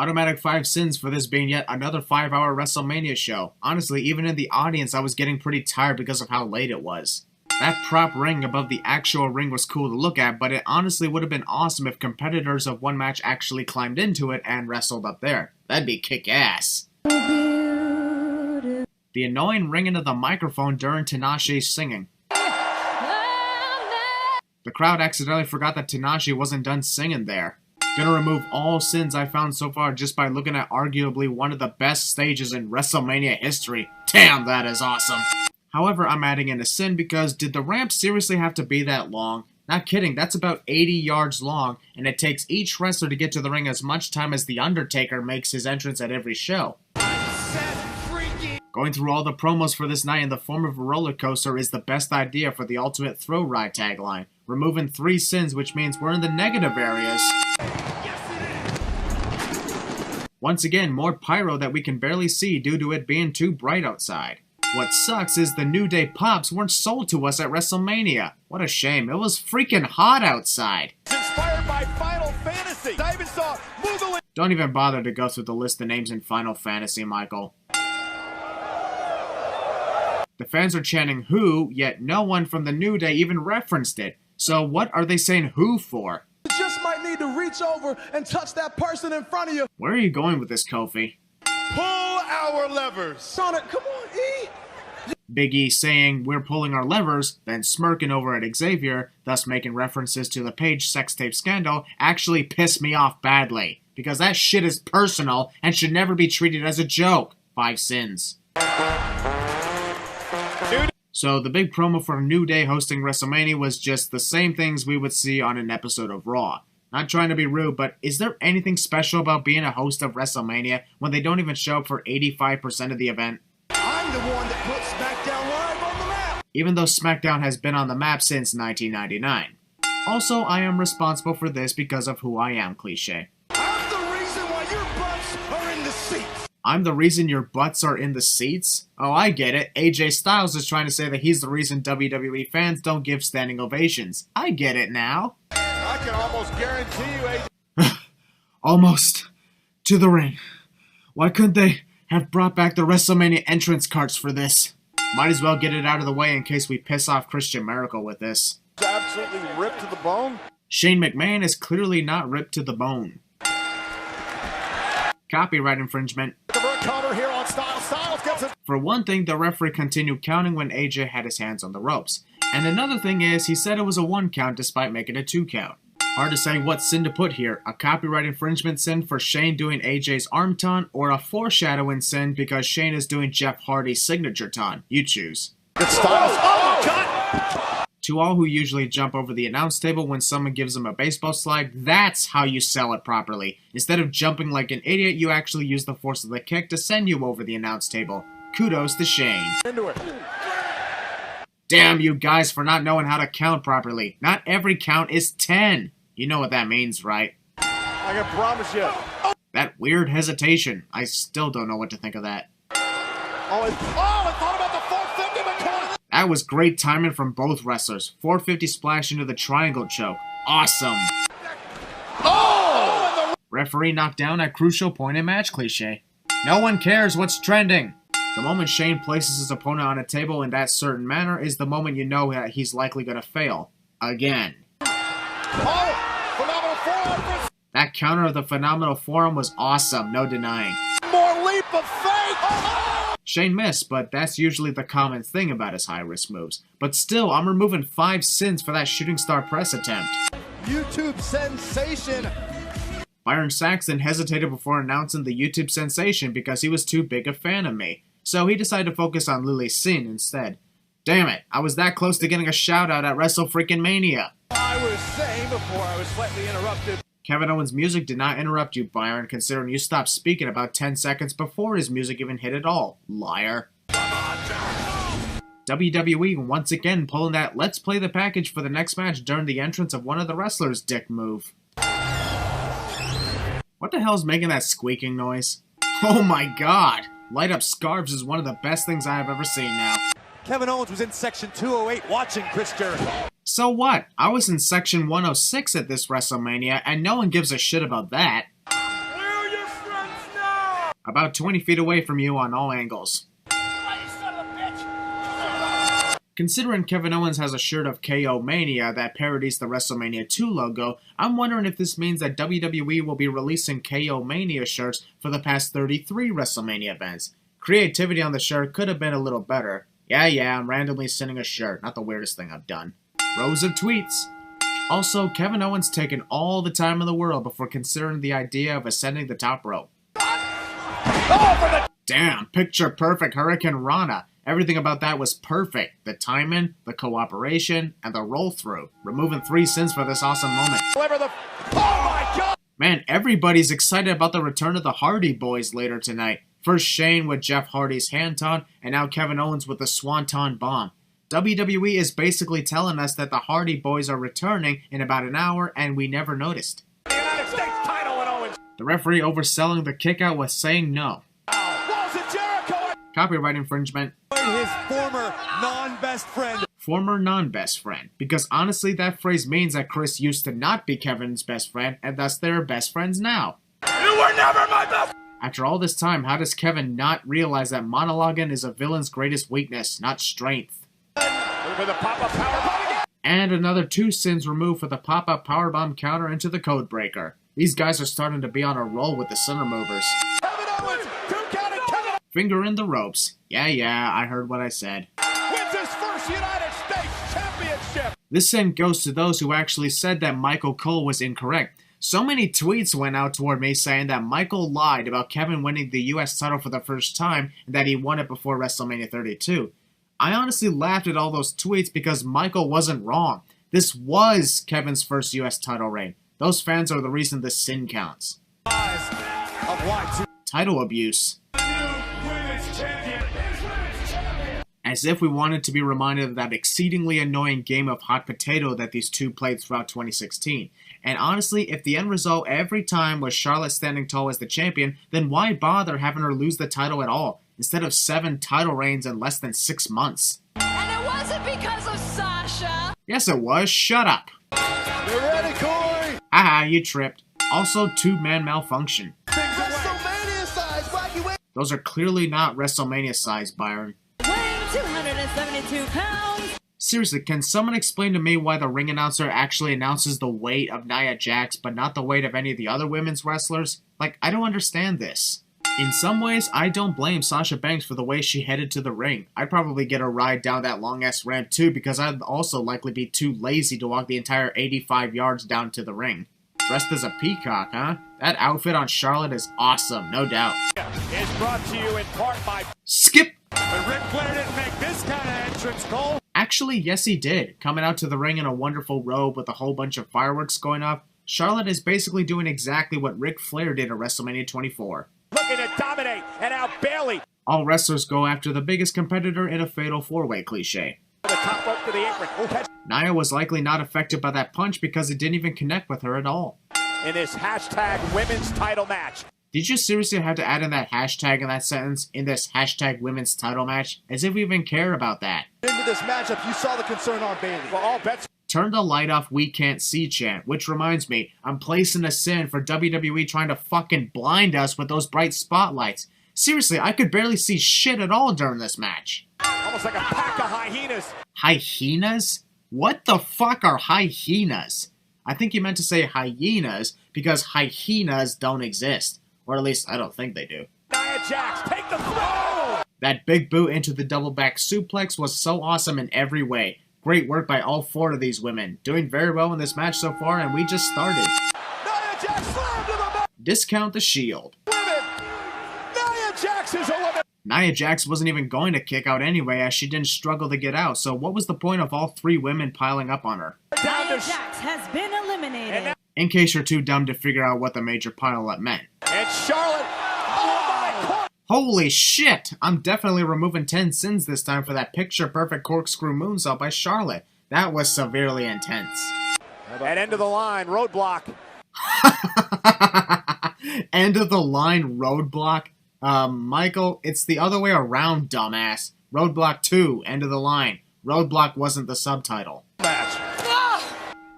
Automatic 5 sins for this being yet another 5-hour WrestleMania show. Honestly, even in the audience I was getting pretty tired because of how late it was. That prop ring above the actual ring was cool to look at, but it honestly would have been awesome if competitors of one match actually climbed into it and wrestled up there. That'd be kick-ass. The annoying ringing of the microphone during Tenashi's singing. The crowd accidentally forgot that Tanashi wasn't done singing there. Gonna remove all sins I found so far just by looking at arguably one of the best stages in WrestleMania history. Damn, that is awesome. However, I'm adding in a sin because did the ramp seriously have to be that long? Not kidding, that's about 80 yards long, and it takes each wrestler to get to the ring as much time as The Undertaker makes his entrance at every show. Going through all the promos for this night in the form of a roller coaster is the best idea for the Ultimate Throw Ride tagline. Removing 3 sins, which means we're in the negative areas. Once again, more pyro that we can barely see due to it being too bright outside. What sucks is the New Day pops weren't sold to us at WrestleMania. What a shame. It was freaking hot outside. Inspired by Final Fantasy. I even saw Moogle. Don't even bother to go through the list of names in Final Fantasy, Michael. The fans are chanting who, yet no one from the New Day even referenced it. So what are they saying who for? You just might need to reach over and touch that person in front of you. Where are you going with this, Kofi? Pull our levers. Sonic, come on, E. Big E saying we're pulling our levers, then smirking over at Xavier, thus making references to the Paige sex tape scandal, actually pissed me off badly. Because that shit is personal and should never be treated as a joke. 5 sins. So the big promo for New Day hosting WrestleMania was just the same things we would see on an episode of Raw. Not trying to be rude, but is there anything special about being a host of WrestleMania when they don't even show up for 85% of the event? I'm the one that put Smackdown live on the map. Even though Smackdown has been on the map since 1999. Also, I am responsible for this because of who I am, cliche. I'm the reason why your butts are in the seats. I'm the reason your butts are in the seats? Oh, I get it. AJ Styles is trying to say that he's the reason WWE fans don't give standing ovations. I get it now. I can almost guarantee you, AJ. Almost. To the ring. Why couldn't they have brought back the WrestleMania entrance carts for this? Might as well get it out of the way in case we piss off Christian Miracle with this. Absolutely ripped to the bone. Shane McMahon is clearly not ripped to the bone. Copyright infringement. Here on Styles gets it. For one thing, the referee continued counting when AJ had his hands on the ropes. And another thing is, he said it was a 1 count despite making a 2 count. Hard to say what sin to put here, a copyright infringement sin for Shane doing AJ's arm taunt, or a foreshadowing sin because Shane is doing Jeff Hardy's signature taunt. You choose. It's Styles. Oh, cut! To all who usually jump over the announce table when someone gives them a baseball slide, that's how you sell it properly. Instead of jumping like an idiot, you actually use the force of the kick to send you over the announce table. Kudos to Shane. Into it. Damn you guys for not knowing how to count properly. Not every count is 10. You know what that means, right? I can promise you. That weird hesitation. I still don't know what to think of that. I thought about the 450 McCoy. That was great timing from both wrestlers. 450 splash into the triangle choke. Awesome. Oh! Referee knocked down at crucial point in match, cliche. No one cares what's trending. The moment Shane places his opponent on a table in that certain manner is the moment you know that he's likely going to fail. Again. Phenomenal forearm. That counter of the phenomenal forearm was awesome, no denying. More leap of faith. Shane missed, but that's usually the common thing about his high-risk moves. But still, I'm removing 5 sins for that shooting star press attempt. YouTube sensation. Byron Saxton hesitated before announcing the YouTube sensation because he was too big a fan of me. So he decided to focus on Lily's sin instead. Damn it, I was that close to getting a shout-out at WrestleFreaking-Mania. I was saying before I was slightly interrupted. Kevin Owens' music did not interrupt you, Byron, considering you stopped speaking about 10 seconds before his music even hit at all. Liar. WWE once again pulling that let's play the package for the next match during the entrance of one of the wrestlers' dick move. What the hell's making that squeaking noise? Oh my god! Light up scarves is one of the best things I have ever seen now. Kevin Owens was in section 208 watching Chris Jericho. So what? I was in section 106 at this WrestleMania, and no one gives a shit about that. About 20 feet away from you on all angles. Considering Kevin Owens has a shirt of KO Mania that parodies the WrestleMania 2 logo, I'm wondering if this means that WWE will be releasing KO Mania shirts for the past 33 WrestleMania events. Creativity on the shirt could have been a little better. Yeah, I'm randomly sending a shirt, not the weirdest thing I've done. Rows of tweets. Also, Kevin Owens taken all the time in the world before considering the idea of ascending the top rope. Damn, picture perfect Hurricane Rana. Everything about that was perfect. The timing, the cooperation, and the roll-through. Removing 3 sins for this awesome moment. Oh my God! Man, everybody's excited about the return of the Hardy Boys later tonight. First Shane with Jeff Hardy's Hanton, and now Kevin Owens with the Swanton Bomb. WWE is basically telling us that the Hardy Boys are returning in about an hour, and we never noticed. The United States title and Owens. The referee overselling the kickout with saying no. Walls of Jericho. Copyright infringement. His former non-best friend. Former non-best friend. Because honestly, that phrase means that Chris used to not be Kevin's best friend, and thus they're best friends now. You were never my best. After all this time, how does Kevin not realize that monologuing is a villain's greatest weakness, not strength? For the pop-up powerbomb again. And another 2 sins removed for the pop-up powerbomb counter into the code breaker. These guys are starting to be on a roll with the center movers. Kevin Owens, 2 count and Kevin Finger in the ropes. Yeah, I heard what I said. wins his first United States Championship. This sin goes to those who actually said that Michael Cole was incorrect. So many tweets went out toward me saying that Michael lied about Kevin winning the US title for the first time and that he won it before WrestleMania 32. I honestly laughed at all those tweets because Michael wasn't wrong. This was Kevin's first US title reign. Those fans are the reason this sin counts. Title abuse. As if we wanted to be reminded of that exceedingly annoying game of hot potato that these two played throughout 2016. And honestly, if the end result every time was Charlotte standing tall as the champion, then why bother having her lose the title at all, instead of 7 title reigns in less than 6 months? And it wasn't because of Sasha. Yes it was, shut up. You ready, Corey? Haha, you tripped. Also, 2-man malfunction. WrestleMania size, wacky way. Those are clearly not WrestleMania size, Byron. Weighing 272 pounds. Seriously, can someone explain to me why the ring announcer actually announces the weight of Nia Jax, but not the weight of any of the other women's wrestlers? Like, I don't understand this. In some ways, I don't blame Sasha Banks for the way she headed to the ring. I'd probably get a ride down that long-ass ramp too, because I'd also likely be too lazy to walk the entire 85 yards down to the ring. Dressed as a peacock, huh? That outfit on Charlotte is awesome, no doubt. Is brought to you in part by... Skip! But Ric Flair didn't make this kind of entrance, Cole. Actually, yes he did. Coming out to the ring in a wonderful robe with a whole bunch of fireworks going off, Charlotte is basically doing exactly what Ric Flair did at WrestleMania 24. Looking to dominate, and now Bayley. All wrestlers go after the biggest competitor in a fatal 4-way cliche. The top rope to the apron. Nia was likely not affected by that punch because it didn't even connect with her at all. In this hashtag women's title match. Did you seriously have to add in that hashtag in that sentence, in this hashtag women's title match? As if we even care about that. Into this matchup, you saw the concern on Bayley. Well, all bets. Turn the light off, we can't see chant. Which reminds me, I'm placing a sin for WWE trying to fucking blind us with those bright spotlights. Seriously, I could barely see shit at all during this match. Almost like a pack of hyenas. Hyenas? What the fuck are hyenas? I think you meant to say hyenas because hyenas don't exist. Or at least I don't think they do. Nia Jax, take the throw! That big boot into the double back suplex was so awesome in every way. Great work by all 4 of these women. Doing very well in this match so far, and we just started. Nia Jax slammed to the back. Discount the Shield. Women. Nia Jax is a woman. Nia Jax wasn't even going to kick out anyway, as she didn't struggle to get out, so what was the point of all 3 women piling up on her? Nia Jax has been eliminated. In case you're too dumb to figure out what the major pile-up meant. And Charlotte. Oh my God. Holy shit! I'm definitely removing 10 sins this time for that picture-perfect corkscrew moonsault by Charlotte. That was severely intense. At end of the line, roadblock. End of the line, roadblock? Michael, it's the other way around, dumbass. Roadblock 2, end of the line. Roadblock wasn't the subtitle. Match.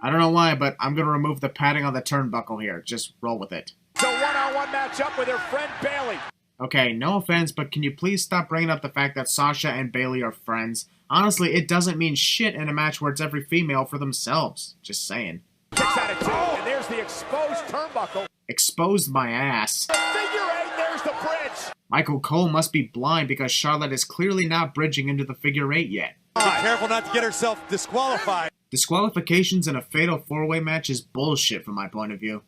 I don't know why, but I'm gonna remove the padding on the turnbuckle here. Just roll with it. So one-on-one matchup with her friend Bayley. Okay, no offense, but can you please stop bringing up the fact that Sasha and Bayley are friends? Honestly, it doesn't mean shit in a match where it's every female for themselves. Just saying. 6 out of 2, and there's the exposed turnbuckle. Exposed my ass. Figure 8, there's the bridge. Michael Cole must be blind because Charlotte is clearly not bridging into the figure 8 yet. Be careful not to get herself disqualified. Disqualifications in a fatal 4-way match is bullshit from my point of view.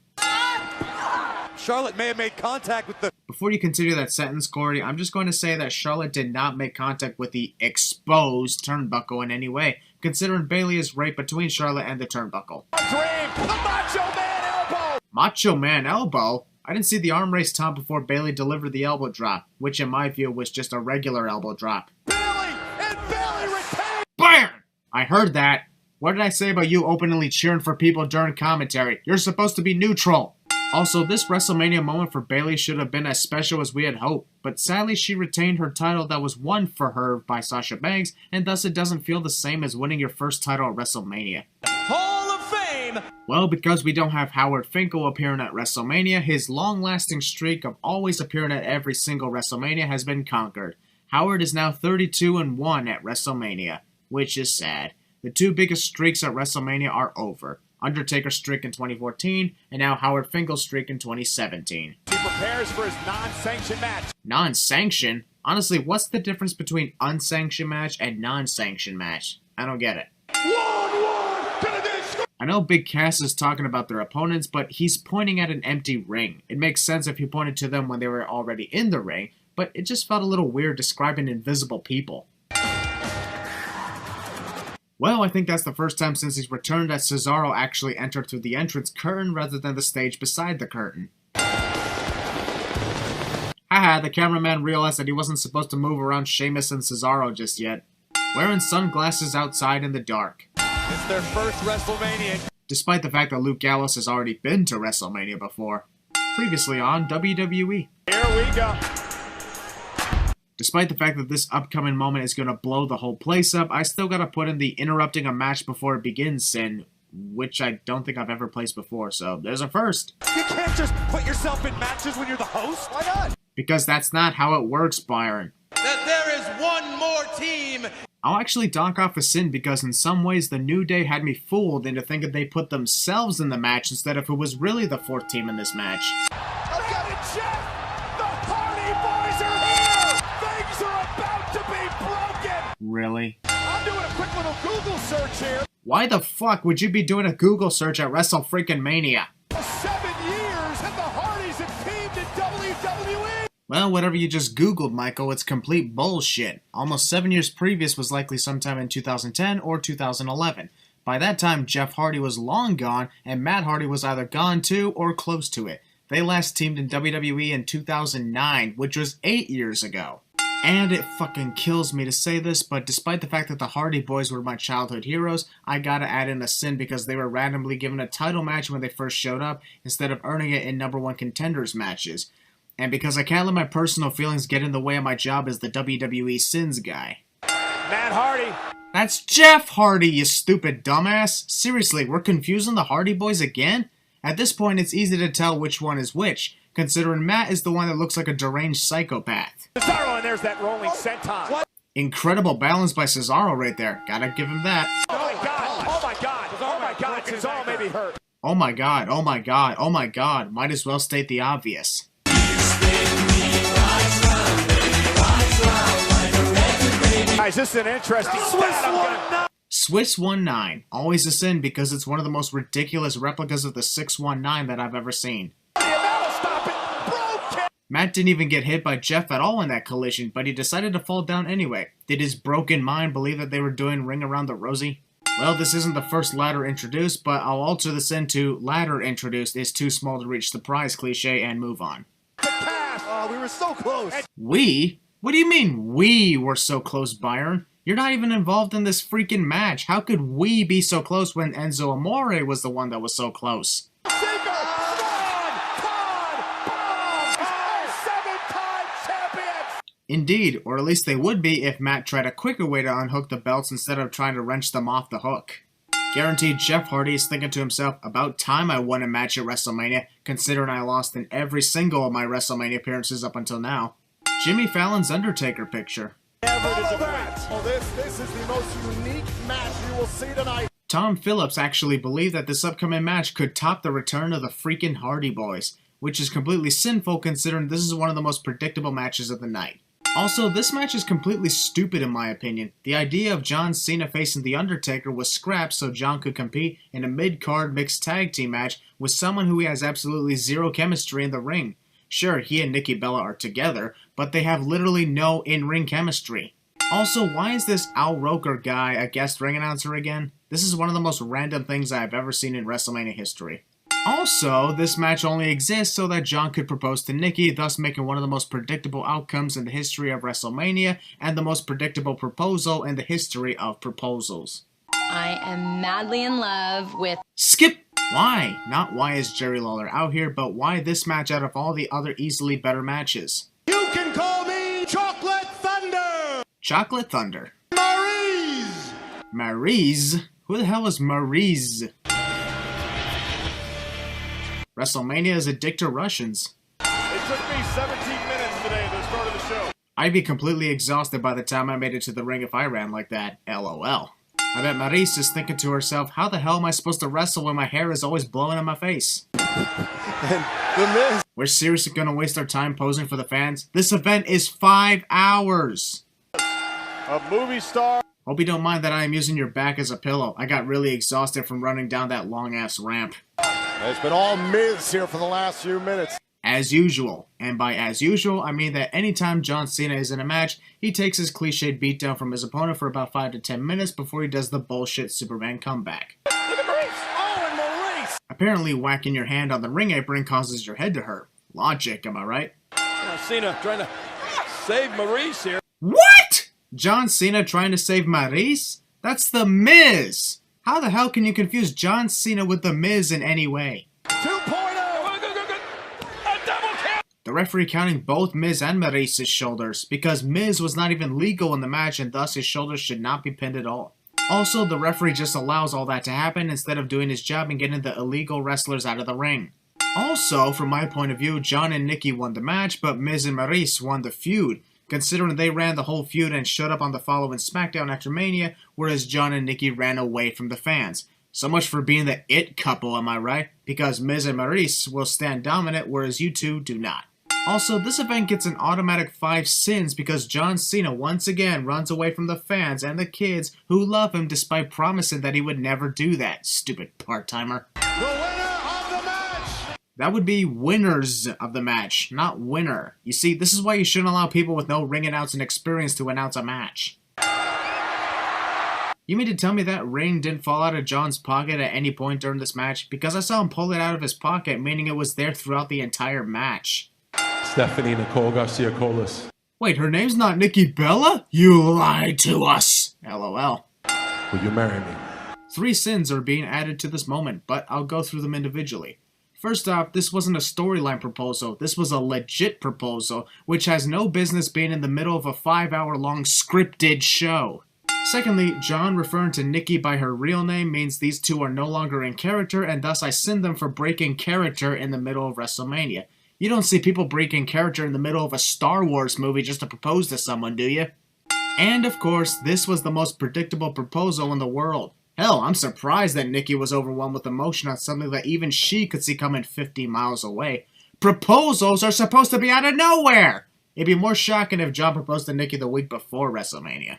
Charlotte may have made contact with the... Before you continue that sentence, Corey, I'm just going to say that Charlotte did not make contact with the exposed turnbuckle in any way, considering Bayley is right between Charlotte and the turnbuckle. Dream, the Macho Man elbow. Macho Man elbow? I didn't see the arm race taunt before Bayley delivered the elbow drop, which in my view was just a regular elbow drop. Bayley, and Bayley retains. BAM! I heard that. What did I say about you openly cheering for people during commentary? You're supposed to be neutral. Also, this WrestleMania moment for Bayley should have been as special as we had hoped, but sadly she retained her title that was won for her by Sasha Banks, and thus it doesn't feel the same as winning your first title at WrestleMania. Hall of Fame. Well, because we don't have Howard Finkel appearing at WrestleMania, his long-lasting streak of always appearing at every single WrestleMania has been conquered. Howard is now 32-1 at WrestleMania, which is sad. The two biggest streaks at WrestleMania are over. Undertaker's streak in 2014, and now Howard Finkel's streak in 2017. He prepares for his non-sanctioned match. Non-sanctioned? Honestly, what's the difference between unsanctioned match and non-sanctioned match? I don't get it. I know Big Cass is talking about their opponents, but he's pointing at an empty ring. It makes sense if he pointed to them when they were already in the ring, but it just felt a little weird describing invisible people. Well, I think that's the first time since he's returned that Cesaro actually entered through the entrance curtain rather than the stage beside the curtain. Haha, the cameraman realized that he wasn't supposed to move around Sheamus and Cesaro just yet. Wearing sunglasses outside in the dark. It's their first WrestleMania. Despite the fact that Luke Gallows has already been to WrestleMania before. Previously on WWE. Here we go. Despite the fact that this upcoming moment is going to blow the whole place up, I still gotta put in the interrupting a match before it begins sin, which I don't think I've ever placed before, so there's a first. You can't just put yourself in matches when you're the host. Why not? Because that's not how it works, Byron. That there is one more team. I'll actually dock off a sin because in some ways the New Day had me fooled into thinking they put themselves in the match instead of who was really the fourth team in this match. I've got it, Jeff. The Hardy Boys are here. Things are about to be broken. Really? I'm doing a quick little Google search here. Why the fuck would you be doing a Google search at WrestleFreaking-Mania? 7 years and the Hardys have teamed in WWE. Well, whatever you just Googled, Michael, it's complete bullshit. Almost 7 years previous was likely sometime in 2010 or 2011. By that time, Jeff Hardy was long gone, and Matt Hardy was either gone to or close to it. They last teamed in WWE in 2009, which was 8 years ago. And it fucking kills me to say this, but despite the fact that the Hardy Boys were my childhood heroes, I gotta add in a sin because they were randomly given a title match when they first showed up, instead of earning it in #1 contenders matches. And because I can't let my personal feelings get in the way of my job as the WWE Sins guy. Matt Hardy. That's Jeff Hardy, you stupid dumbass! Seriously, we're confusing the Hardy Boys again? At this point, it's easy to tell which one is which, considering Matt is the one that looks like a deranged psychopath. Cesaro, and there's that rolling senton. What? Incredible balance by Cesaro right there. Gotta give him that. Oh my god! Oh my god! Oh my god! Cesaro may be hurt. Oh my god, oh my god, oh my god. Might as well state the obvious. Guys, this is an interesting stat. Swiss 19. Always a sin because it's one of the most ridiculous replicas of the 619 that I've ever seen. Matt didn't even get hit by Jeff at all in that collision, but he decided to fall down anyway. Did his broken mind believe that they were doing Ring Around the Rosie? Well, this isn't the first ladder introduced, but I'll alter this into ladder introduced is too small to reach the prize cliche and move on. Oh, we were so close. We? What do you mean we were so close, Byron? You're not even involved in this freaking match. How could we be so close when Enzo Amore was the one that was so close? Indeed, or at least they would be if Matt tried a quicker way to unhook the belts instead of trying to wrench them off the hook. Guaranteed Jeff Hardy is thinking to himself, about time I won a match at WrestleMania, considering I lost in every single of my WrestleMania appearances up until now. Jimmy Fallon's Undertaker picture. This is the most unique match you will see tonight. Tom Phillips actually believed that this upcoming match could top the return of the freaking Hardy Boys, which is completely sinful considering this is one of the most predictable matches of the night. Also, this match is completely stupid in my opinion. The idea of John Cena facing The Undertaker was scrapped so John could compete in a mid-card mixed tag team match with someone who he has absolutely zero chemistry in the ring. Sure, he and Nikki Bella are together, but they have literally no in-ring chemistry. Also, why is this Al Roker guy a guest ring announcer again? This is one of the most random things I have ever seen in WrestleMania history. Also, this match only exists so that John could propose to Nikki, thus making one of the most predictable outcomes in the history of WrestleMania and the most predictable proposal in the history of proposals. I am madly in love with... Skip! Why? Not why is Jerry Lawler out here, but why this match out of all the other easily better matches? You can call me Chocolate Thunder! Chocolate Thunder. Maryse! Maryse? Who the hell is Maryse? WrestleMania is a dick to Russians. It took me 17 minutes today at the start of the show. I'd be completely exhausted by the time I made it to the ring if I ran like that. LOL. I bet Maryse is thinking to herself, how the hell am I supposed to wrestle when my hair is always blowing in my face? And The Miz. We're seriously gonna waste our time posing for the fans? This event is 5 hours! A movie star. Hope you don't mind that I am using your back as a pillow. I got really exhausted from running down that long-ass ramp. It's been all Miz here for the last few minutes. As usual. And by as usual, I mean that anytime John Cena is in a match, he takes his cliched beatdown from his opponent for about 5 to 10 minutes before he does the bullshit Superman comeback. Look at Maryse! Oh, and Maryse! Apparently, whacking your hand on the ring apron causes your head to hurt. Logic, am I right? Cena trying to save Maryse here. What?! John Cena trying to save Maryse? That's The Miz! How the hell can you confuse John Cena with The Miz in any way? 2.0! A double count. The referee counting both Miz and Maryse's shoulders, because Miz was not even legal in the match and thus his shoulders should not be pinned at all. Also, the referee just allows all that to happen instead of doing his job and getting the illegal wrestlers out of the ring. Also, from my point of view, John and Nikki won the match, but Miz and Maryse won the feud, considering they ran the whole feud and showed up on the following Smackdown after Mania, whereas John and Nikki ran away from the fans. So much for being the it couple, am I right? Because Miz and Maryse will stand dominant, whereas you two do not. Also, this event gets an automatic 5 sins because John Cena once again runs away from the fans and the kids who love him despite promising that he would never do that, stupid part-timer. The winner of the match! That would be winners of the match, not winner. You see, this is why you shouldn't allow people with no ring announcing experience to announce a match. You mean to tell me that ring didn't fall out of John's pocket at any point during this match? Because I saw him pull it out of his pocket, meaning it was there throughout the entire match. Stephanie Nicole Garcia-Colas. Wait, her name's not Nikki Bella? You lied to us! LOL. Will you marry me? 3 sins are being added to this moment, but I'll go through them individually. First off, this wasn't a storyline proposal, this was a legit proposal, which has no business being in the middle of a 5-hour-long scripted show. Secondly, John referring to Nikki by her real name means these two are no longer in character, and thus I send them for breaking character in the middle of WrestleMania. You don't see people breaking character in the middle of a Star Wars movie just to propose to someone, do you? And of course, this was the most predictable proposal in the world. Hell, I'm surprised that Nikki was overwhelmed with emotion on something that even she could see coming 50 miles away. Proposals are supposed to be out of nowhere! It'd be more shocking if John proposed to Nikki the week before WrestleMania.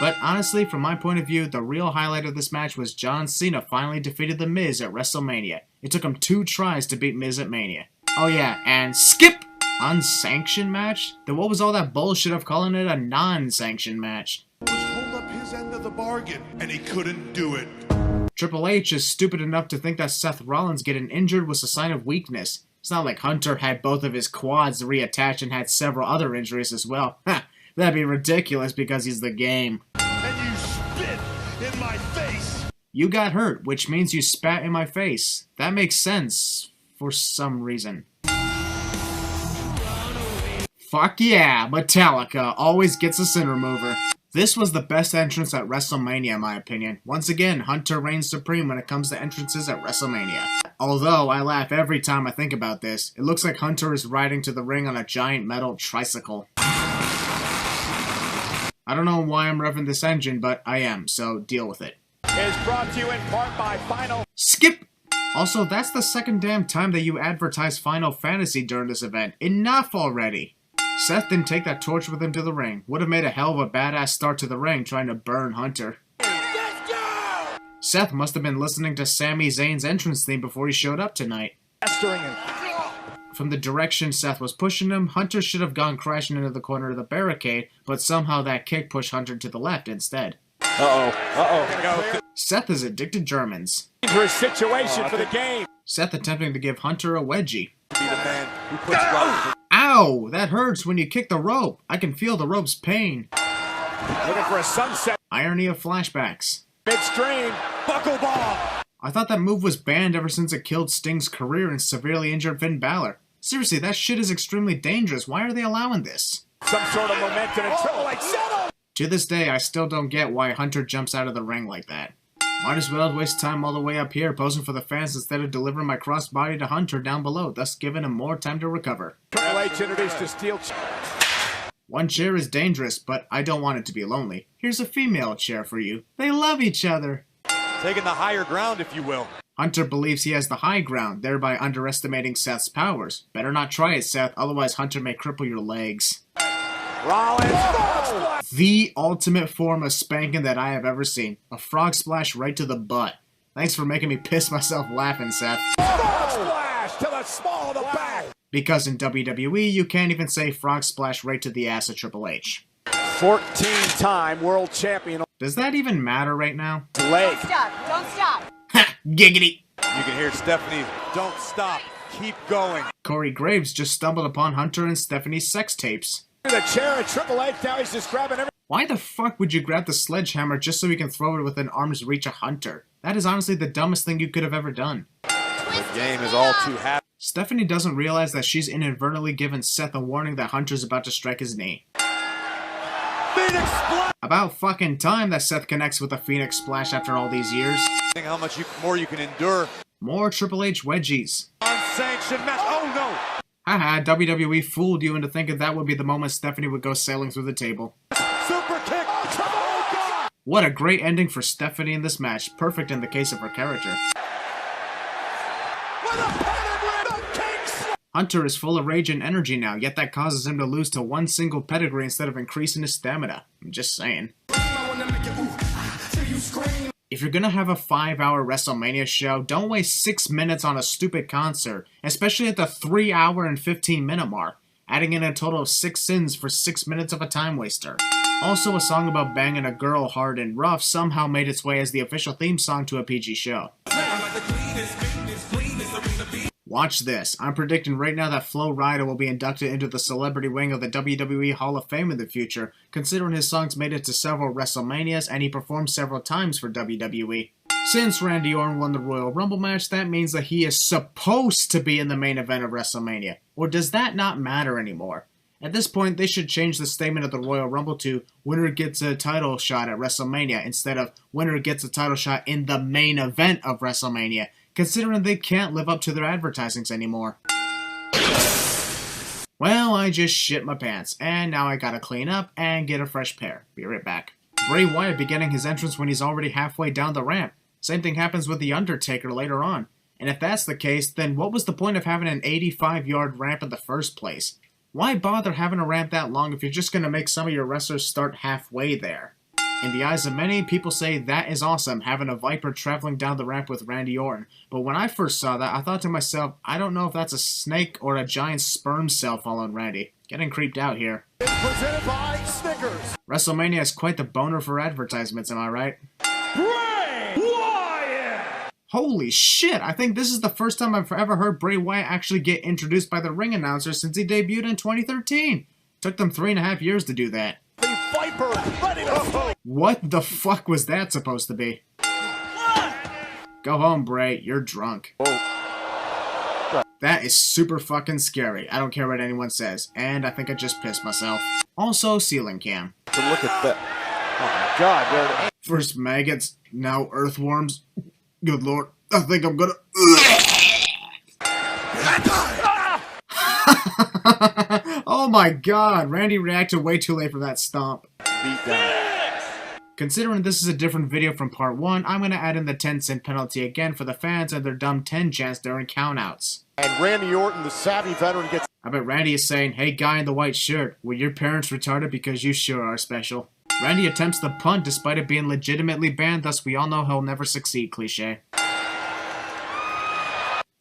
But honestly, from my point of view, the real highlight of this match was John Cena finally defeated The Miz at WrestleMania. It took him 2 tries to beat Miz at Mania. Oh yeah, and skip! Unsanctioned match? Then what was all that bullshit of calling it a non-sanctioned match? Hold up his end of the bargain, and he couldn't do it. Triple H is stupid enough to think that Seth Rollins getting injured was a sign of weakness. It's not like Hunter had both of his quads reattached and had several other injuries as well. Ha! That'd be ridiculous because he's the game. And you spit in my face! You got hurt, which means you spat in my face. That makes sense. For some reason. Fuck yeah, Metallica always gets a sin remover. This was the best entrance at WrestleMania in my opinion. Once again, Hunter reigns supreme when it comes to entrances at WrestleMania. Although, I laugh every time I think about this. It looks like Hunter is riding to the ring on a giant metal tricycle. I don't know why I'm revving this engine, but I am, so deal with it. Is brought to you in part by Final. Skip! Also, that's the second damn time that you advertise Final Fantasy during this event. Enough already! Seth didn't take that torch with him to the ring. Would have made a hell of a badass start to the ring trying to burn Hunter. Let's go! Seth must have been listening to Sami Zayn's entrance theme before he showed up tonight. From the direction Seth was pushing him, Hunter should have gone crashing into the corner of the barricade, but somehow that kick pushed Hunter to the left instead. Seth is addicted to Germans. Dangerous situation for the game. Seth attempting to give Hunter a wedgie. Be the man who puts rock. Ow! That hurts when you kick the rope. I can feel the rope's pain. Looking for a sunset. Irony of flashbacks. Midstream. Buckle ball. I thought that move was banned ever since it killed Sting's career and severely injured Finn Balor. Seriously, that shit is extremely dangerous. Why are they allowing this? Some sort of momentum and Triple H settle. To this day, I still don't get why Hunter jumps out of the ring like that. Might as well waste time all the way up here posing for the fans instead of delivering my crossbody to Hunter down below, thus giving him more time to recover. Triple H introduced a steel chair. One chair is dangerous, but I don't want it to be lonely. Here's a female chair for you. They love each other. Taking the higher ground, if you will. Hunter believes he has the high ground, thereby underestimating Seth's powers. Better not try it, Seth, otherwise Hunter may cripple your legs. Rollins. The ultimate form of spanking that I have ever seen. A frog splash right to the butt. Thanks for making me piss myself laughing, Seth. Frog splash to the small of the back. Because in WWE, you can't even say frog splash right to the ass of Triple H. 14-time world champion. Does that even matter right now? Leg. Don't stop. Ha! Giggity! You can hear Stephanie, don't stop, keep going. Corey Graves just stumbled upon Hunter and Stephanie's sex tapes. The chair at Triple H, now he's just grabbing everything. Why the fuck would you grab the sledgehammer just so you can throw it within arm's reach of Hunter? That is honestly the dumbest thing you could have ever done. The game is all too happy. Stephanie doesn't realize that she's inadvertently given Seth a warning that Hunter's about to strike his knee. Phoenix Splash! About fucking time that Seth connects with a Phoenix Splash after all these years. How much more you can endure. More Triple H wedgies. Unsanctioned match. Oh no! Haha, WWE fooled you into thinking that would be the moment Stephanie would go sailing through the table. Super kick! Oh God! What a great ending for Stephanie in this match. Perfect in the case of her character. With a pedigree, the Kings. Hunter is full of rage and energy now, yet that causes him to lose to one single pedigree instead of increasing his stamina. I'm just saying. If you're gonna have a 5-hour WrestleMania show, don't waste 6 minutes on a stupid concert, especially at the 3-hour and 15-minute mark, adding in a total of 6 sins for 6 minutes of a time waster. Also, a song about banging a girl hard and rough somehow made its way as the official theme song to a PG show. Watch this. I'm predicting right now that Flo Rida will be inducted into the celebrity wing of the WWE Hall of Fame in the future, considering his songs made it to several WrestleManias and he performed several times for WWE. Since Randy Orton won the Royal Rumble match, that means that he is supposed to be in the main event of WrestleMania. Or does that not matter anymore? At this point, they should change the statement of the Royal Rumble to winner gets a title shot at WrestleMania instead of winner gets a title shot in the main event of WrestleMania, considering they can't live up to their advertisings anymore. Well, I just shit my pants, and now I gotta clean up and get a fresh pair. Be right back. Bray Wyatt beginning his entrance when he's already halfway down the ramp. Same thing happens with The Undertaker later on. And if that's the case, then what was the point of having an 85-yard ramp in the first place? Why bother having a ramp that long if you're just gonna make some of your wrestlers start halfway there? In the eyes of many, people say that is awesome, having a Viper traveling down the ramp with Randy Orton. But when I first saw that, I thought to myself, I don't know if that's a snake or a giant sperm cell following Randy. Getting creeped out here. Presented by Snickers. WrestleMania is quite the boner for advertisements, am I right? Bray Wyatt. Holy shit, I think this is the first time I've ever heard Bray Wyatt actually get introduced by the ring announcer since he debuted in 2013. Took them 3.5 years to do that. The Viper ready to fight. What the fuck was that supposed to be? Go home, Bray. You're drunk. That is super fucking scary. I don't care what anyone says. And I think I just pissed myself. Also, ceiling cam. To look at that. my God, First maggots, now earthworms. Good lord, I think I'm gonna... Oh my god, Randy reacted way too late for that stomp. beat down. Considering this is a different video from part 1, I'm gonna add in the 10-cent penalty again for the fans and their dumb 10 chants during countouts. And Randy Orton, the savvy veteran, gets... I bet Randy is saying, "Hey guy in the white shirt, were your parents retarded because you sure are special." Randy attempts the punt despite it being legitimately banned, thus we all know he'll never succeed cliche.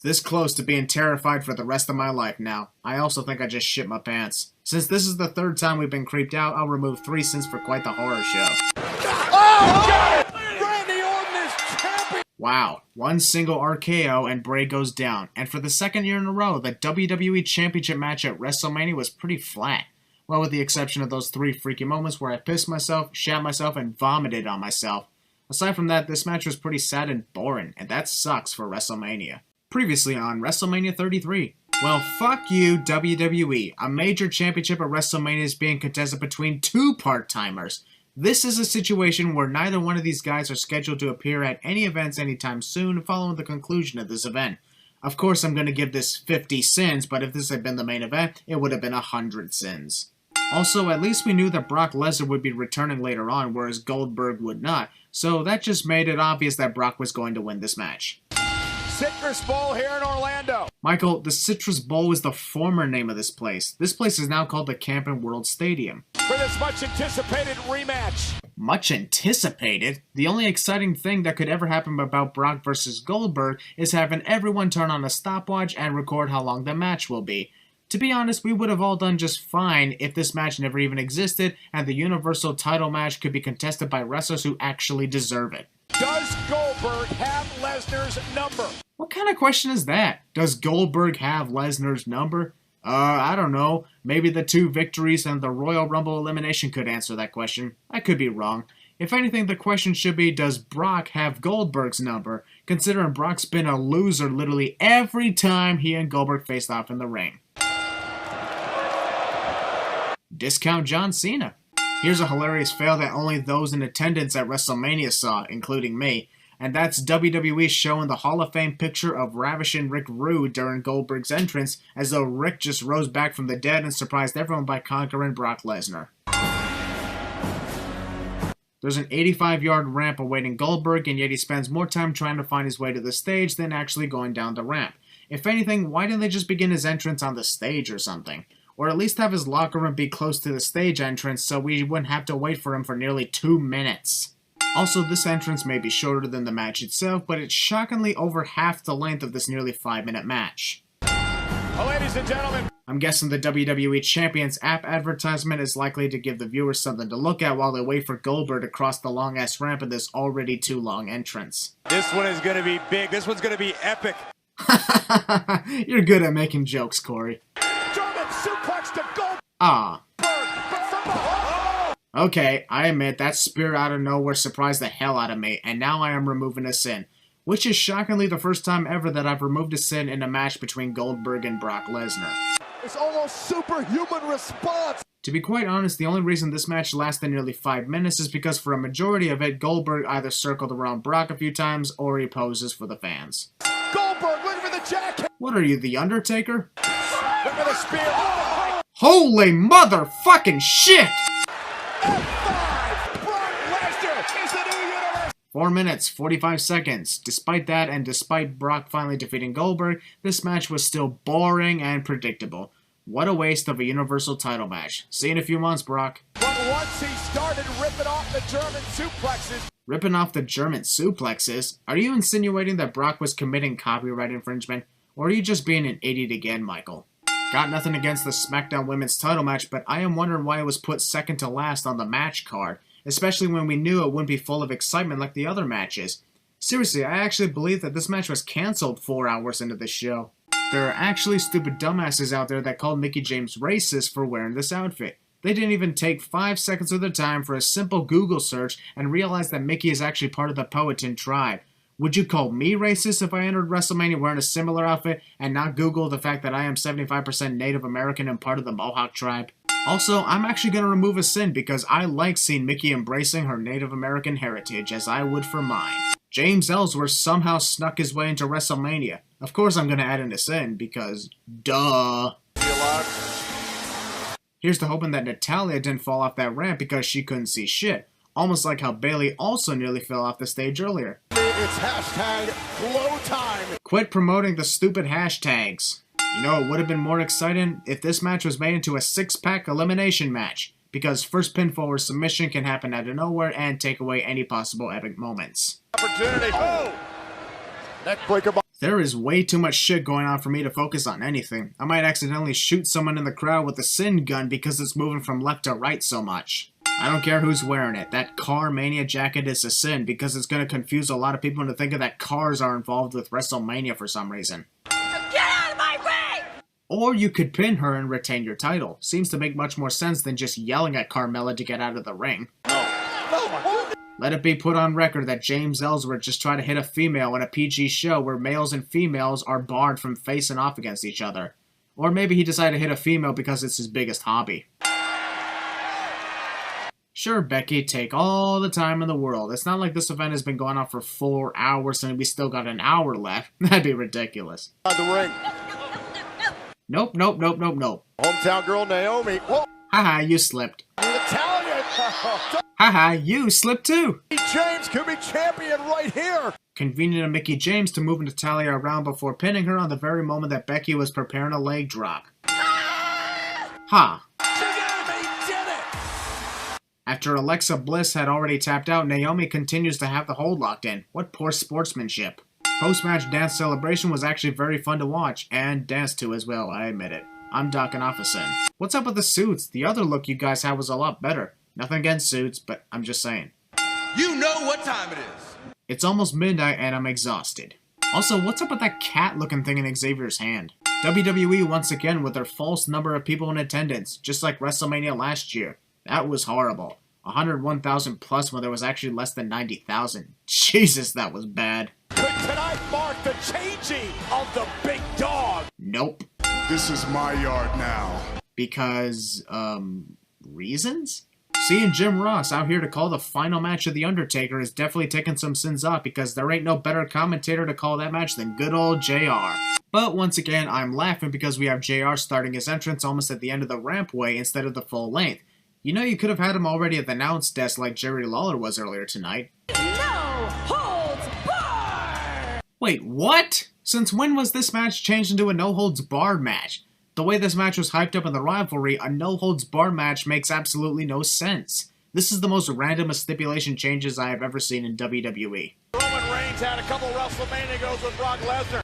This close to being terrified for the rest of my life now. I also think I just shit my pants. Since this is the 3rd time we've been creeped out, I'll remove 3 cents for quite the horror show. Oh, got it! Randy Orton is champion! Wow, one single RKO and Bray goes down. And for the 2nd year in a row, the WWE Championship match at WrestleMania was pretty flat. Well, with the exception of those 3 freaky moments where I pissed myself, shat myself, and vomited on myself. Aside from that, this match was pretty sad and boring, and that sucks for WrestleMania. Previously on WrestleMania 33. Well, fuck you, WWE. A major championship at WrestleMania is being contested between 2 part-timers. This is a situation where neither one of these guys are scheduled to appear at any events anytime soon following the conclusion of this event. Of course, I'm going to give this 50 sins, but if this had been the main event, it would have been 100 sins. Also, at least we knew that Brock Lesnar would be returning later on, whereas Goldberg would not, so that just made it obvious that Brock was going to win this match. Citrus Bowl here in Orlando. Michael, the Citrus Bowl is the former name of this place. This place is now called the Camping World Stadium. For this much anticipated rematch. Much anticipated? The only exciting thing that could ever happen about Brock versus Goldberg is having everyone turn on a stopwatch and record how long the match will be. To be honest, we would have all done just fine if this match never even existed and the Universal title match could be contested by wrestlers who actually deserve it. Does Goldberg have Lesnar's number? What kind of question is that? Does Goldberg have Lesnar's number? I don't know. Maybe the 2 victories and the Royal Rumble elimination could answer that question. I could be wrong. If anything, the question should be, does Brock have Goldberg's number, considering Brock's been a loser literally every time he and Goldberg faced off in the ring. Discount John Cena. Here's a hilarious fail that only those in attendance at WrestleMania saw, including me, and that's WWE showing the Hall of Fame picture of ravishing Rick Rude during Goldberg's entrance, as though Rick just rose back from the dead and surprised everyone by conquering Brock Lesnar. There's an 85-yard ramp awaiting Goldberg, and yet he spends more time trying to find his way to the stage than actually going down the ramp. If anything, why didn't they just begin his entrance on the stage or something? Or at least have his locker room be close to the stage entrance so we wouldn't have to wait for him for nearly 2 minutes. Also, this entrance may be shorter than the match itself, but it's shockingly over half the length of this nearly 5-minute match. Well, ladies and gentlemen, I'm guessing the WWE Champions app advertisement is likely to give the viewers something to look at while they wait for Goldberg to cross the long-ass ramp in this already too long entrance. this one is going to be big. This one's going to be epic. You're good at making jokes, Corey. German suplex to Goldberg. Ah. But from behind. Okay, I admit that spear out of nowhere surprised the hell out of me, and now I am removing a sin. Which is shockingly the first time ever that I've removed a sin in a match between Goldberg and Brock Lesnar. It's almost superhuman response. To be quite honest, the only reason this match lasted nearly 5 minutes is because for a majority of it, Goldberg either circled around Brock a few times or he poses for the fans. Goldberg looking for the jacket. What are you, the Undertaker? Look at the spear. Oh, Holy motherfucking shit! F5. Brock Lesnar is the new universe. 4 minutes, 45 seconds. Despite that, and despite Brock finally defeating Goldberg, this match was still boring and predictable. What a waste of a Universal title match. See you in a few months, Brock. But once he started ripping off the German suplexes. Ripping off the German suplexes? Are you insinuating that Brock was committing copyright infringement? Or are you just being an idiot again, Michael? Got nothing against the Smackdown Women's title match, but I am wondering why it was put second to last on the match card, especially when we knew it wouldn't be full of excitement like the other matches. Seriously, I actually believe that this match was cancelled 4 hours into the show. There are actually stupid dumbasses out there that called Nikki James racist for wearing this outfit. They didn't even take 5 seconds of their time for a simple Google search and realize that Mickey is actually part of the Powhatan tribe. Would you call me racist if I entered WrestleMania wearing a similar outfit and not Google the fact that I am 75% Native American and part of the Mohawk tribe? Also, I'm actually going to remove a sin because I like seeing Nikki embracing her Native American heritage as I would for mine. James Ellsworth somehow snuck his way into WrestleMania. Of course I'm going to add in a sin because, duh. Here's to hoping that Natalya didn't fall off that ramp because she couldn't see shit. Almost like how Bayley also nearly fell off the stage earlier. It's hashtag blow time. Quit promoting the stupid hashtags. You know, it would have been more exciting if this match was made into a six-pack elimination match, because first pinfall or submission can happen out of nowhere and take away any possible epic moments. Opportunity. Oh! Neckbreaker. There is way too much shit going on for me to focus on anything. I might accidentally shoot someone in the crowd with a sin gun because it's moving from left to right so much. I don't care who's wearing it. That Car Mania jacket is a sin because it's going to confuse a lot of people into thinking that cars are involved with WrestleMania for some reason. Get out of my way! Or you could pin her and retain your title. Seems to make much more sense than just yelling at Carmella to get out of the ring. Let it be put on record that James Ellsworth just tried to hit a female in a PG show where males and females are barred from facing off against each other. Or maybe he decided to hit a female because it's his biggest hobby. Sure, Becky, take all the time in the world. It's not like this event has been going on for 4 hours and we still got an hour left. That'd be ridiculous. On the ring. Nope. Hometown girl Naomi. Whoa. Haha, you slipped. Italian. Haha, you slipped too. James could be champion right here. Convenient of Mickie James to move Natalya around before pinning her on the very moment that Becky was preparing a leg drop. Ha. After Alexa Bliss had already tapped out, Naomi continues to have the hold locked in. What poor sportsmanship. Post-match dance celebration was actually very fun to watch, and dance to as well, I admit it. I'm docking off a sin. What's up with the suits? The other look you guys had was a lot better. Nothing against suits, but I'm just saying. You know what time it is. It's almost midnight and I'm exhausted. Also, what's up with that cat-looking thing in Xavier's hand? WWE once again with their false number of people in attendance, just like WrestleMania last year. That was horrible. 101,000 plus when there was actually less than 90,000. Jesus, that was bad. Could tonight mark the changing of the big dog? Nope. This is my yard now. Because, reasons? Seeing Jim Ross out here to call the final match of The Undertaker is definitely taking some sins off because there ain't no better commentator to call that match than good old JR. But once again, I'm laughing because we have JR starting his entrance almost at the end of the rampway instead of the full length. You know you could have had him already at the announce desk like Jerry Lawler was earlier tonight. No holds barred! Wait, what? Since when was this match changed into a no-holds-barred match? The way this match was hyped up in the rivalry, a no-holds-barred match makes absolutely no sense. This is the most random of stipulation changes I have ever seen in WWE. Roman Reigns had a couple WrestleMania goes with Brock Lesnar.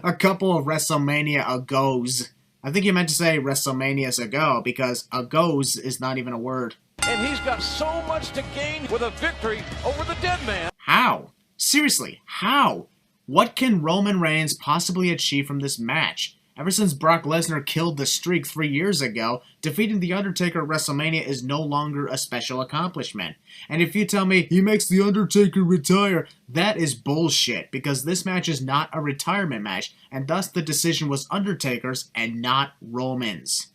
A couple of WrestleMania agos. I think you meant to say WrestleManias ago, because agos is not even a word. And he's got so much to gain with a victory over the dead man. How? Seriously, how? What can Roman Reigns possibly achieve from this match? Ever since Brock Lesnar killed the streak 3 years ago, defeating The Undertaker at WrestleMania is no longer a special accomplishment. And if you tell me he makes The Undertaker retire, that is bullshit, because this match is not a retirement match, and thus the decision was Undertaker's and not Roman's.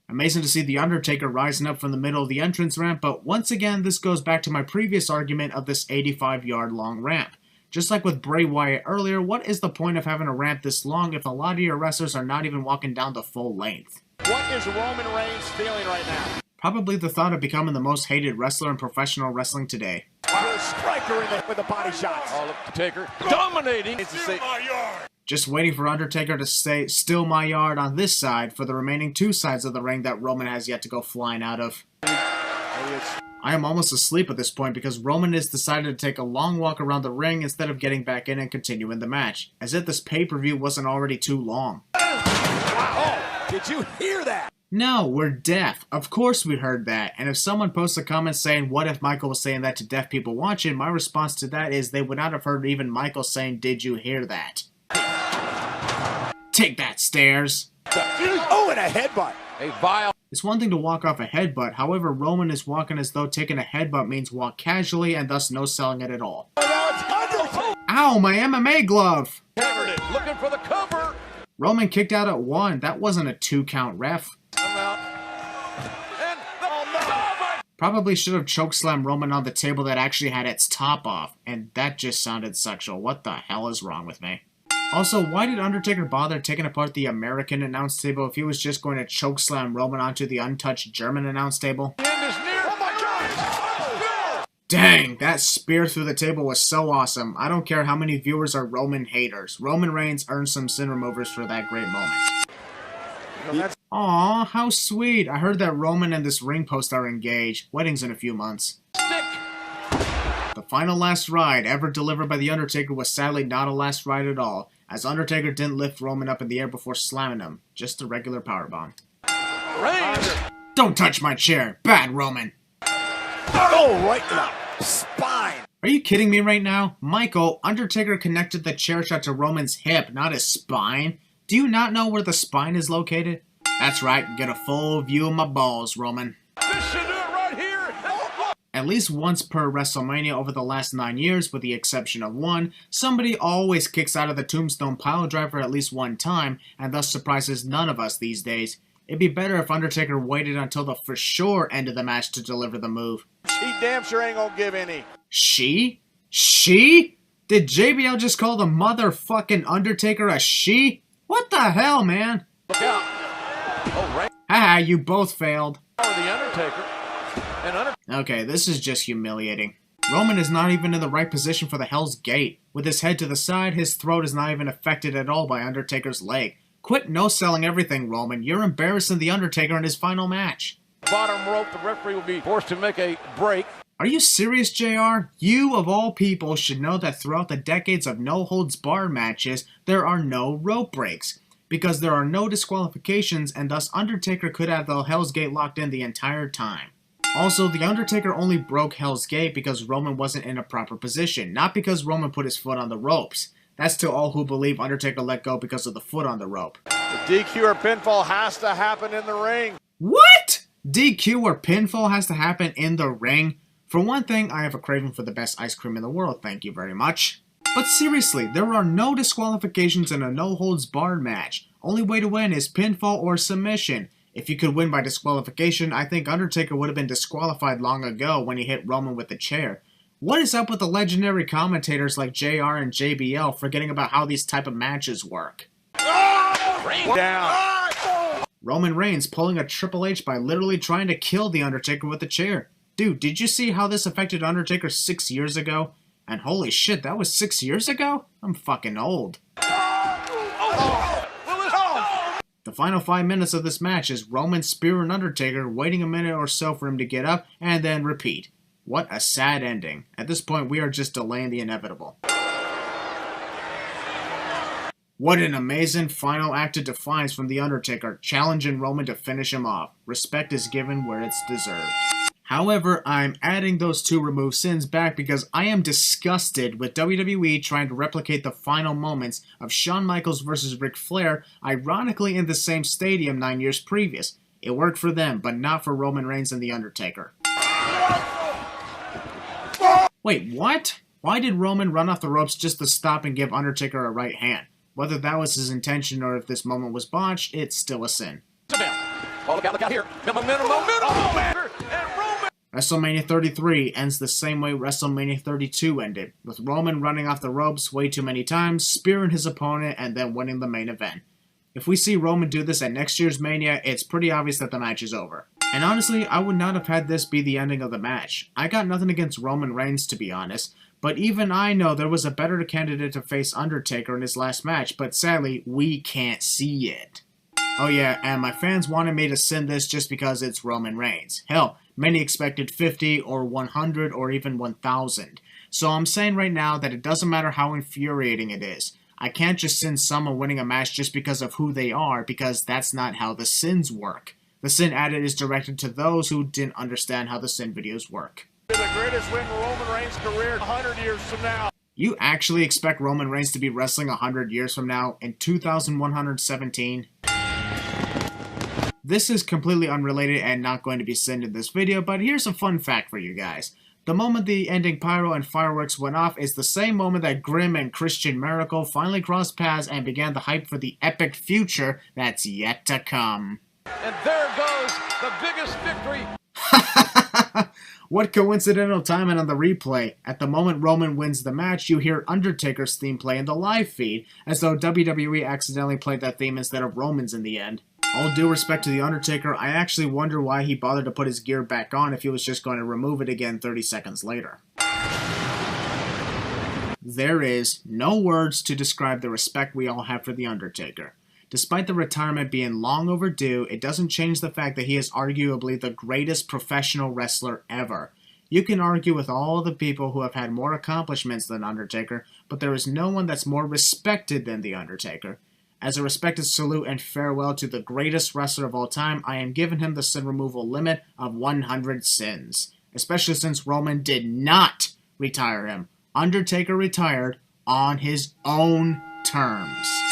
Amazing to see The Undertaker rising up from the middle of the entrance ramp, but once again this goes back to my previous argument of this 85-yard long ramp. Just like with Bray Wyatt earlier, what is the point of having a ramp this long if a lot of your wrestlers are not even walking down the full length? What is Roman Reigns feeling right now? Probably the thought of becoming the most hated wrestler in professional wrestling today. Striker with the body shots. All up the Taker. Dominating. Just waiting for Undertaker to stay still my yard on this side for the remaining two sides of the ring that Roman has yet to go flying out of. I am almost asleep at this point because Roman has decided to take a long walk around the ring instead of getting back in and continuing the match. As if this pay-per-view wasn't already too long. Wow. Did you hear that? No, we're deaf. Of course we heard that. And if someone posts a comment saying, what if Michael was saying that to deaf people watching, my response to that is they would not have heard even Michael saying, did you hear that? Take that, Stairs. Oh, and a headbutt. A vile. It's one thing to walk off a headbutt, however Roman is walking as though taking a headbutt means walk casually and thus no selling it at all. Oh, now it's Undertaker. Ow, my MMA glove! Covered it. Looking for the cover. Roman kicked out at 1. That wasn't a 2-count ref. I'm out. And oh no! Probably should have chokeslammed Roman on the table that actually had its top off. And that just sounded sexual. What the hell is wrong with me? Also, why did Undertaker bother taking apart the American announce table if he was just going to chokeslam Roman onto the untouched German announce table? The end is near. Oh my God! Dang, that spear through the table was so awesome. I don't care how many viewers are Roman haters. Roman Reigns earned some sin removers for that great moment. Aw, how sweet. I heard that Roman and this ring post are engaged. Wedding's in a few months. Stick. The final last ride ever delivered by The Undertaker was sadly not a last ride at all, as Undertaker didn't lift Roman up in the air before slamming him. Just a regular powerbomb. Reigns. Don't touch my chair. Bad Roman. Oh, right in the spine. Are you kidding me right now? Michael, Undertaker connected the chair shot to Roman's hip, not his spine. Do you not know where the spine is located? That's right, get a full view of my balls, Roman. This should do it right here. At least once per WrestleMania over the last 9 years, with the exception of one, somebody always kicks out of the tombstone piledriver at least one time, and thus surprises none of us these days. It'd be better if Undertaker waited until the for sure end of the match to deliver the move. He damn sure ain't gonna give any. She? She? Did JBL just call the motherfucking Undertaker a she? What the hell, man? Look out. Oh, Reigns. Haha, you both failed. The Undertaker. And Okay, this is just humiliating. Roman is not even in the right position for the Hell's Gate. With his head to the side, his throat is not even affected at all by Undertaker's leg. Quit no-selling everything, Roman. You're embarrassing The Undertaker in his final match. bottom rope, the referee will be forced to make a break. Are you serious, JR? You, of all people, should know that throughout the decades of no-holds-barred matches, there are no rope breaks. Because there are no disqualifications, and thus Undertaker could have the Hell's Gate locked in the entire time. Also, The Undertaker only broke Hell's Gate because Roman wasn't in a proper position, not because Roman put his foot on the ropes. That's to all who believe Undertaker let go because of the foot on the rope. The DQ or pinfall has to happen in the ring. What? DQ or pinfall has to happen in the ring? For one thing, I have a craving for the best ice cream in the world, thank you very much. But seriously, there are no disqualifications in a no-holds-barred match. Only way to win is pinfall or submission. If you could win by disqualification, I think Undertaker would have been disqualified long ago when he hit Roman with the chair. What is up with the legendary commentators like JR and JBL forgetting about how these type of matches work? Down. Roman Reigns pulling a Triple H by literally trying to kill The Undertaker with the chair. Dude, did you see how this affected Undertaker 6 years ago? And holy shit, that was 6 years ago? I'm fucking old. The final 5 minutes of this match is Roman spearing Undertaker, waiting a minute or so for him to get up, and then repeat. What a sad ending. At this point, we are just delaying the inevitable. What an amazing final act of defiance from The Undertaker, challenging Roman to finish him off. Respect is given where it's deserved. However, I'm adding those two removed sins back because I am disgusted with WWE trying to replicate the final moments of Shawn Michaels vs. Ric Flair, ironically in the same stadium 9 years previous. It worked for them, but not for Roman Reigns and The Undertaker. Wait, what? Why did Roman run off the ropes just to stop and give Undertaker a right hand? Whether that was his intention or if this moment was botched, it's still a sin. Oh, look out here. Momentum. And Roman. WrestleMania 33 ends the same way WrestleMania 32 ended, with Roman running off the ropes way too many times, spearing his opponent, and then winning the main event. If we see Roman do this at next year's Mania, it's pretty obvious that the match is over. And honestly, I would not have had this be the ending of the match. I got nothing against Roman Reigns, to be honest, but even I know there was a better candidate to face Undertaker in his last match, but sadly, we can't see it. Oh yeah, and my fans wanted me to send this just because it's Roman Reigns. Hell, many expected 50 or 100 or even 1,000. So I'm saying right now that it doesn't matter how infuriating it is. I can't just send someone winning a match just because of who they are, because that's not how the sins work. The sin added is directed to those who didn't understand how the sin videos work. The greatest win in Roman Reigns' career 100 years from now. You actually expect Roman Reigns to be wrestling 100 years from now in 2117? This is completely unrelated and not going to be sent in this video, but here's a fun fact for you guys. The moment the ending pyro and fireworks went off is the same moment that Grimm and Christian Miracle finally crossed paths and began the hype for the epic future that's yet to come. And there goes the biggest victory. What coincidental timing on the replay. At the moment Roman wins the match, you hear Undertaker's theme play in the live feed, as though WWE accidentally played that theme instead of Roman's in the end. All due respect to The Undertaker, I actually wonder why he bothered to put his gear back on if he was just going to remove it again 30 seconds later. There is no words to describe the respect we all have for The Undertaker. Despite the retirement being long overdue, it doesn't change the fact that he is arguably the greatest professional wrestler ever. You can argue with all the people who have had more accomplishments than Undertaker, but there is no one that's more respected than The Undertaker. As a respected salute and farewell to the greatest wrestler of all time, I am giving him the sin removal limit of 100 sins. Especially since Roman did not retire him. Undertaker retired on his own terms.